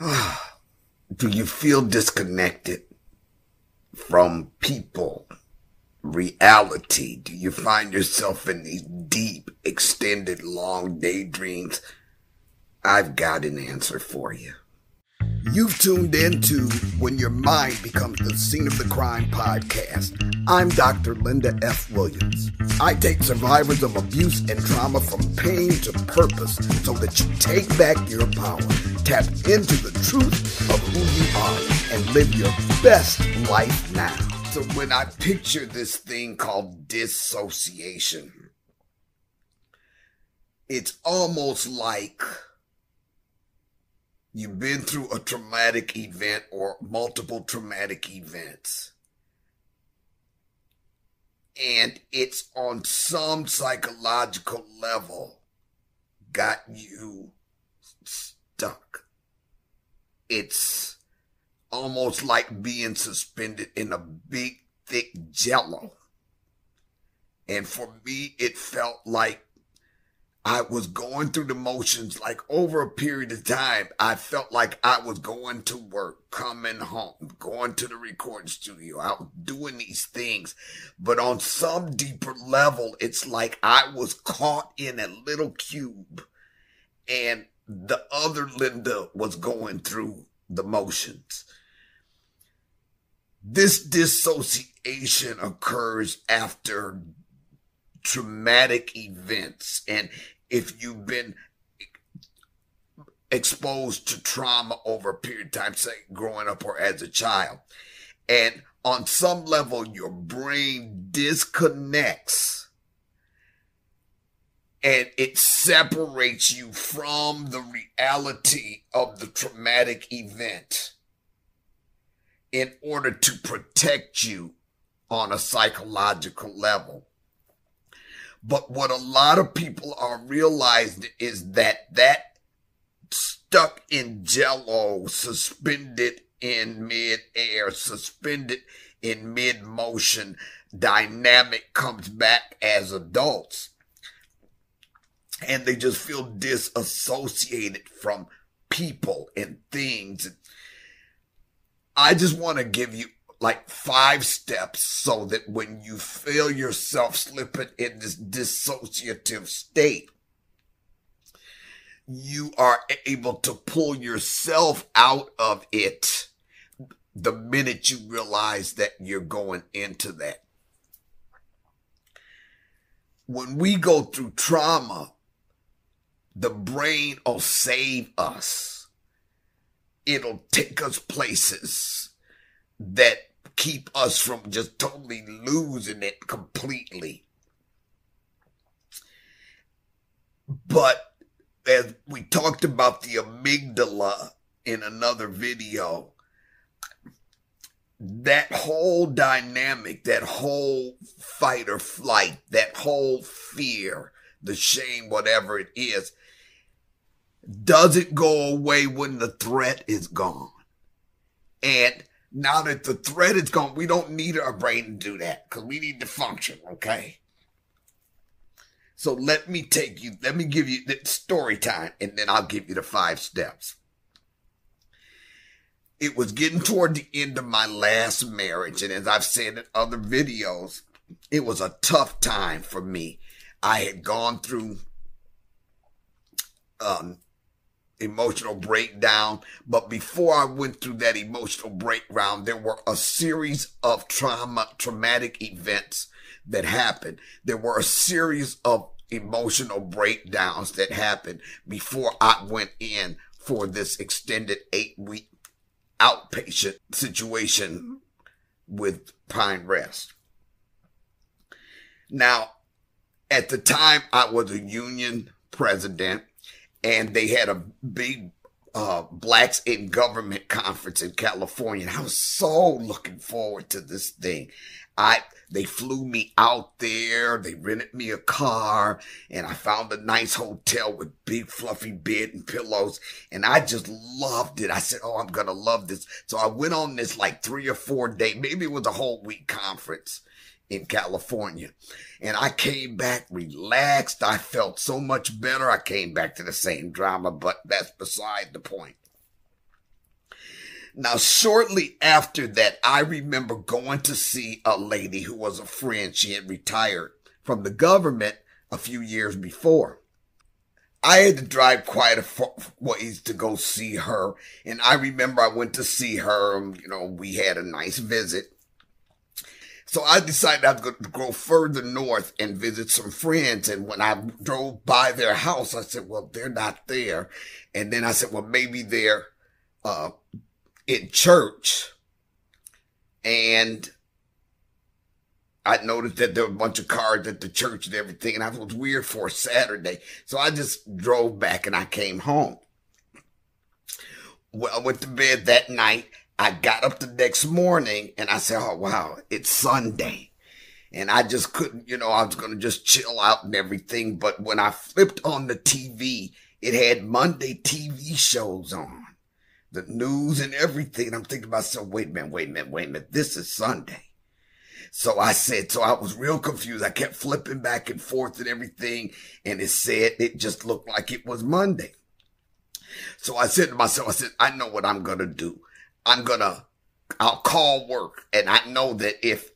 Do you feel disconnected from people, reality? Do you find yourself in these deep, extended, long daydreams? I've got an answer for you. You've tuned in to When Your Mind Becomes the Scene of the Crime podcast. I'm Dr. Linda F. Williams. I take survivors of abuse and trauma from pain to purpose so that you take back your power, tap into the truth of who you are, and live your best life now. So when I picture this thing called dissociation, it's almost like you've been through a traumatic event or multiple traumatic events, and it's on some psychological level got you stuck. It's almost like being suspended in a big, thick jello. And for me, it felt like I was going through the motions. Like over a period of time, I felt like I was going to work, coming home, going to the recording studio. I was doing these things. But on some deeper level, it's like I was caught in a little cube and the other Linda was going through the motions. This dissociation occurs after traumatic events, and if you've been exposed to trauma over a period of time, say growing up or as a child, and on some level your brain disconnects and it separates you from the reality of the traumatic event in order to protect you on a psychological level. But what a lot of people are realizing is that stuck in jello, suspended in mid-air, suspended in mid-motion dynamic comes back as adults. And they just feel disassociated from people and things. I just want to give you like 5 steps so that when you feel yourself slipping in this dissociative state, you are able to pull yourself out of it the minute you realize that you're going into that. When we go through trauma, the brain will save us. It'll take us places that keep us from just totally losing it completely. But as we talked about the amygdala in another video, that whole dynamic, that whole fight or flight, that whole fear, the shame, whatever it is, doesn't go away when the threat is gone. And now that the threat is gone, we don't need our brain to do that because we need to function, okay? So let me give you the story time, and then I'll give you the 5 steps. It was getting toward the end of my last marriage, and as I've said in other videos, it was a tough time for me. I had gone through emotional breakdown, but before I went through that emotional breakdown, there were a series of traumatic events that happened. There were a series of emotional breakdowns that happened before I went in for this extended 8-week outpatient situation with Pine Rest. Now, at the time, I was a union president, and they had a big Blacks in Government conference in California. And I was so looking forward to this thing. They flew me out there. They rented me a car, and I found a nice hotel with big fluffy bed and pillows. And I just loved it. I said, oh, I'm going to love this. So I went on this like 3 or 4 day, maybe it was a whole week conference in California. And I came back relaxed. I felt so much better. I came back to the same drama, but that's beside the point. Now, shortly after that, I remember going to see a lady who was a friend. She had retired from the government a few years before. I had to drive quite a ways to go see her. And I remember I went to see her. We had a nice visit. So I decided I was going to go further north and visit some friends. And when I drove by their house, I said, well, they're not there. And then I said, well, maybe they're in church. And I noticed that there were a bunch of cars at the church and everything. And I was weird for a Saturday. So I just drove back and I came home. Well, I went to bed that night. I got up the next morning and I said, oh, wow, it's Sunday. And I just couldn't, I was going to just chill out and everything. But when I flipped on the TV, it had Monday TV shows on, the news and everything. And I'm thinking to myself, wait a minute. This is Sunday. So I was real confused. I kept flipping back and forth and everything. And it just looked like it was Monday. So I said to myself, I know what I'm going to do. I'll call work. And I know that if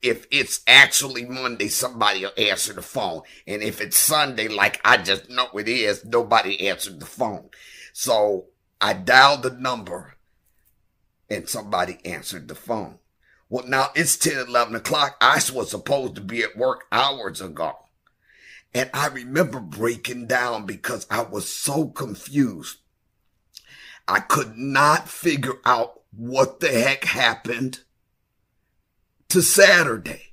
it's actually Monday, somebody will answer the phone. And if it's Sunday, like I just know it is, nobody answered the phone. So I dialed the number and somebody answered the phone. Well, now it's 10, 11 o'clock. I was supposed to be at work hours ago. And I remember breaking down because I was so confused. I could not figure out what the heck happened to Saturday.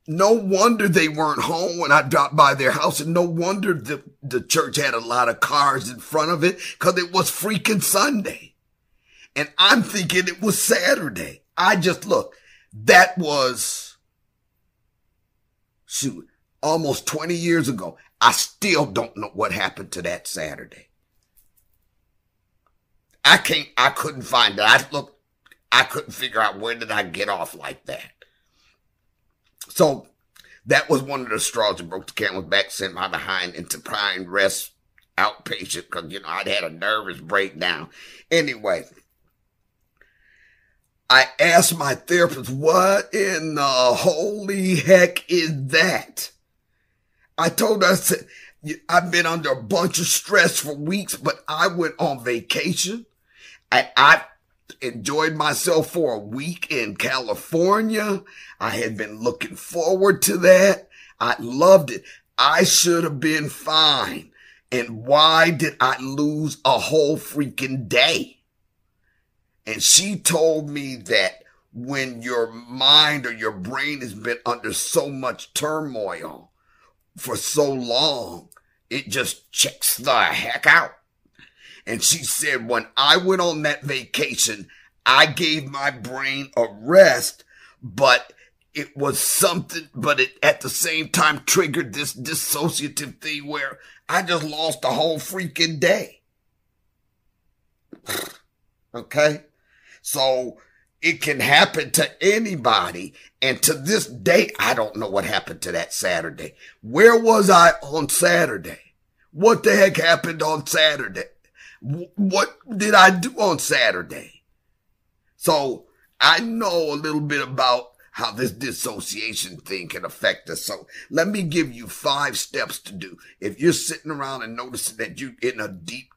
No wonder they weren't home when I dropped by their house, and no wonder the church had a lot of cars in front of it because it was freaking Sunday. And I'm thinking it was Saturday. That was, almost 20 years ago. I still don't know what happened to that Saturday. I couldn't find it. I couldn't figure out where did I get off like that. So that was one of the straws that broke the camel's back, sent my behind into prime rest outpatient because, I'd had a nervous breakdown. Anyway, I asked my therapist, what in the holy heck is that? I told her, I said, I've been under a bunch of stress for weeks, but I went on vacation. I enjoyed myself for a week in California. I had been looking forward to that. I loved it. I should have been fine. And why did I lose a whole freaking day? And she told me that when your mind or your brain has been under so much turmoil for so long, it just checks the heck out. And she said, when I went on that vacation, I gave my brain a rest, but it was something, but it at the same time triggered this dissociative thing where I just lost a whole freaking day. Okay? So it can happen to anybody. And to this day, I don't know what happened to that Saturday. Where was I on Saturday? What the heck happened on Saturday? What did I do on Saturday? So I know a little bit about how this dissociation thing can affect us. So let me give you 5 steps to do. If you're sitting around and noticing that you're in a deep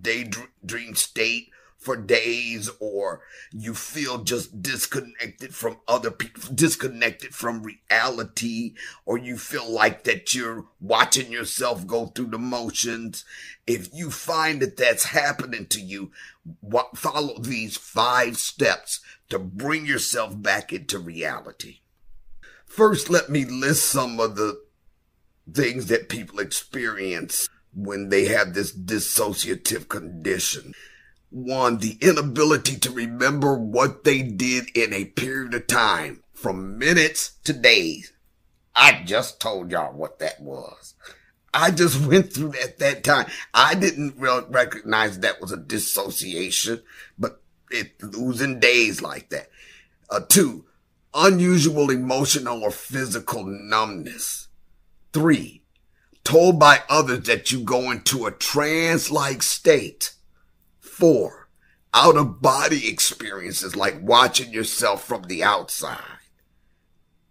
daydream state for days, or you feel just disconnected from other people, disconnected from reality, or you feel like that you're watching yourself go through the motions. If you find that that's happening to you, follow these 5 steps to bring yourself back into reality. First, let me list some of the things that people experience when they have this dissociative condition. 1, the inability to remember what they did in a period of time, from minutes to days. I just told y'all what that was. I just went through that time. I didn't really recognize that was a dissociation, but losing days like that. 2, unusual emotional or physical numbness. 3, told by others that you go into a trance-like state. 4, out-of-body experiences like watching yourself from the outside.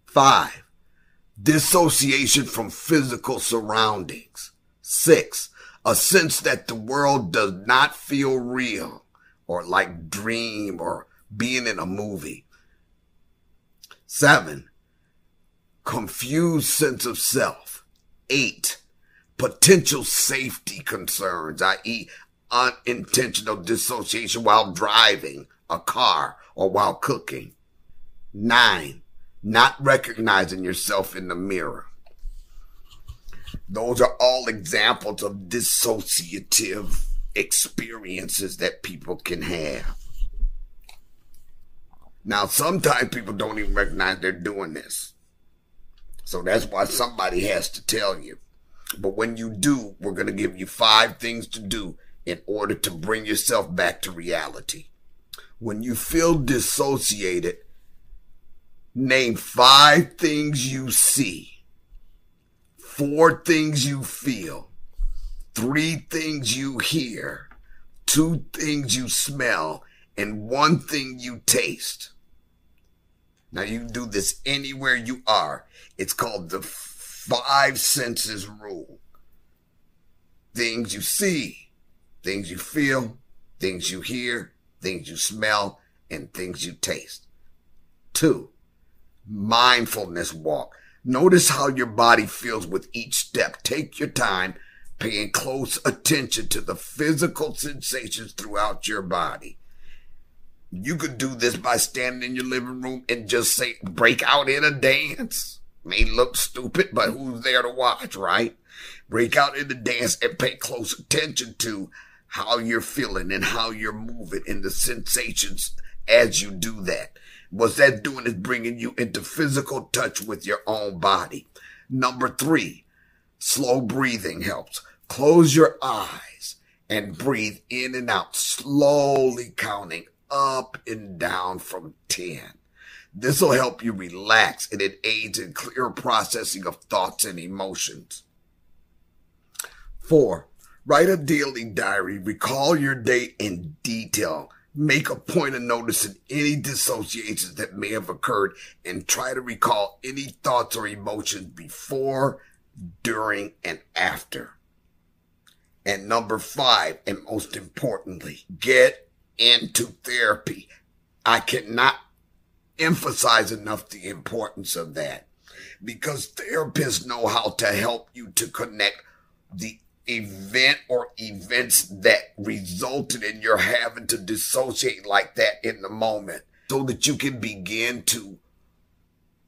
5. Dissociation from physical surroundings. 6. A sense that the world does not feel real or like dream or being in a movie. 7. Confused sense of self. 8. Potential safety concerns, i.e. unintentional dissociation while driving a car or while cooking. 9. Not recognizing yourself in the mirror. Those are all examples of dissociative experiences that people can have. Now, sometimes people don't even recognize they're doing this. So that's why somebody has to tell you. But when you do, we're going to give you 5 things to do in order to bring yourself back to reality. When you feel dissociated, name 5 things you see, 4 things you feel, 3 things you hear, 2 things you smell, and 1 thing you taste. Now you can do this anywhere you are. It's called the 5 senses rule. Things you see, things you feel, things you hear, things you smell, and things you taste. 2, mindfulness walk. Notice how your body feels with each step. Take your time, paying close attention to the physical sensations throughout your body. You could do this by standing in your living room and just say, break out in a dance. May look stupid, but who's there to watch, right? Break out in the dance and pay close attention to how you're feeling and how you're moving and the sensations as you do that. What that's doing is bringing you into physical touch with your own body. Number 3, slow breathing helps. Close your eyes and breathe in and out, slowly counting up and down from 10. This will help you relax and it aids in clear processing of thoughts and emotions. 4, write a daily diary. Recall your day in detail. Make a point of noticing any dissociations that may have occurred and try to recall any thoughts or emotions before, during, and after. And number 5, and most importantly, get into therapy. I cannot emphasize enough the importance of that because therapists know how to help you to connect the event or events that resulted in your having to dissociate like that in the moment so that you can begin to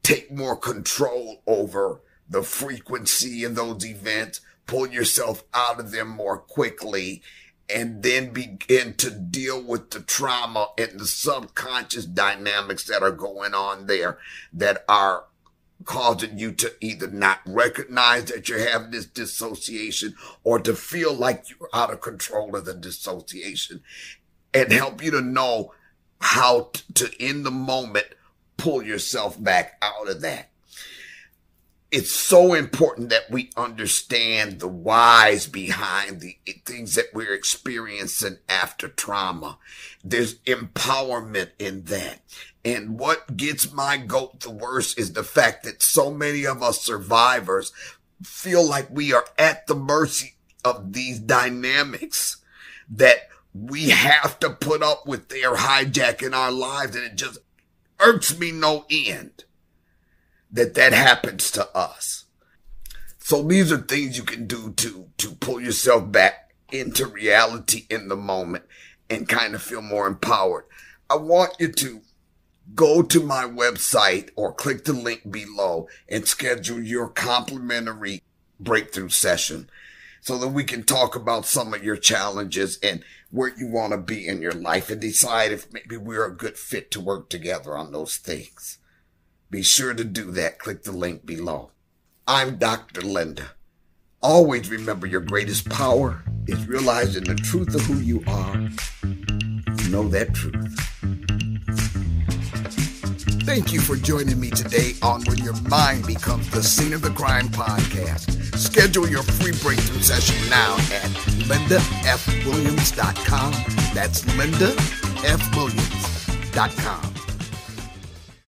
take more control over the frequency of those events, pull yourself out of them more quickly, and then begin to deal with the trauma and the subconscious dynamics that are going on there that are causing you to either not recognize that you're having this dissociation or to feel like you're out of control of the dissociation, and help you to know how to in the moment, pull yourself back out of that. It's so important that we understand the whys behind the things that we're experiencing after trauma. There's empowerment in that. And what gets my goat the worst is the fact that so many of us survivors feel like we are at the mercy of these dynamics that we have to put up with their hijacking our lives. And it just irks me no end that happens to us. So these are things you can do to pull yourself back into reality in the moment and kind of feel more empowered. I want you to go to my website or click the link below and schedule your complimentary breakthrough session so that we can talk about some of your challenges and where you want to be in your life and decide if maybe we're a good fit to work together on those things. Be sure to do that. Click the link below. I'm Dr. Linda. Always remember your greatest power is realizing the truth of who you are. Know that truth. Thank you for joining me today on When Your Mind Becomes the Scene of the Crime podcast. Schedule your free breakthrough session now at lindafwilliams.com. That's Linda, fwilliams.com.